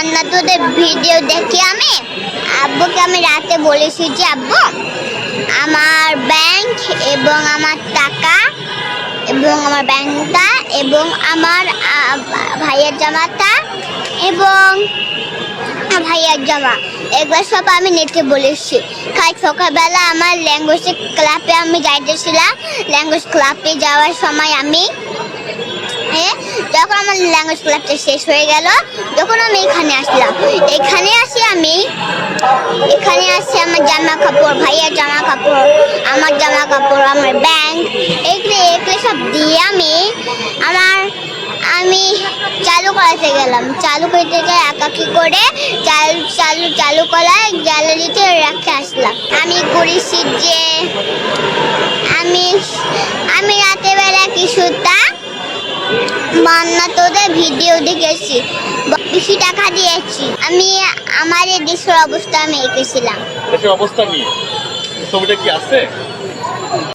মান্না তোদের ভিডিও দেখে আমি আব্বুকে আমি রাতে বলেছি যে আব্বু আমার ব্যাংক এবং আমার টাকা এবং আমার ব্যাংকটা এবং আমার ভাইয়ের জামাটা এবং ভাইয়ার জামা এগুলো সব আমি নিতে বলেছি। কাল সকালবেলা আমার ল্যাঙ্গুয়েজ ক্লাবে আমি যাইতেছিলাম। ল্যাঙ্গুয়েজ ক্লাবে যাওয়ার সময় আমি যখন আমার ল্যাঙ্গুয়েজ ক্লাবটা শেষ হয়ে গেল, যখন আমি এখানে আসলাম, এখানে আসি আমার জামা কাপড়, ভাইয়ার জামা কাপড়, আমার জামা কাপড়, আমার ব্যাংক, এগুলো সব দিয়ে আমি চালু করাতে গেলাম। চালু করতে যাই একাকি করে চালু করায় গ্যালারিতে রেখে আসলাম। আমি করেছি যে আমি রাতের বেলা কিছুটা মান্না তোদের ভিডিও দেখেছি, বেশি টাকা দিয়েছি। আমি আমার এই দেশের অবস্থা আমি এঁকেছিলাম। দেশের অবস্থা নিয়ে ছবিটা কি আছে?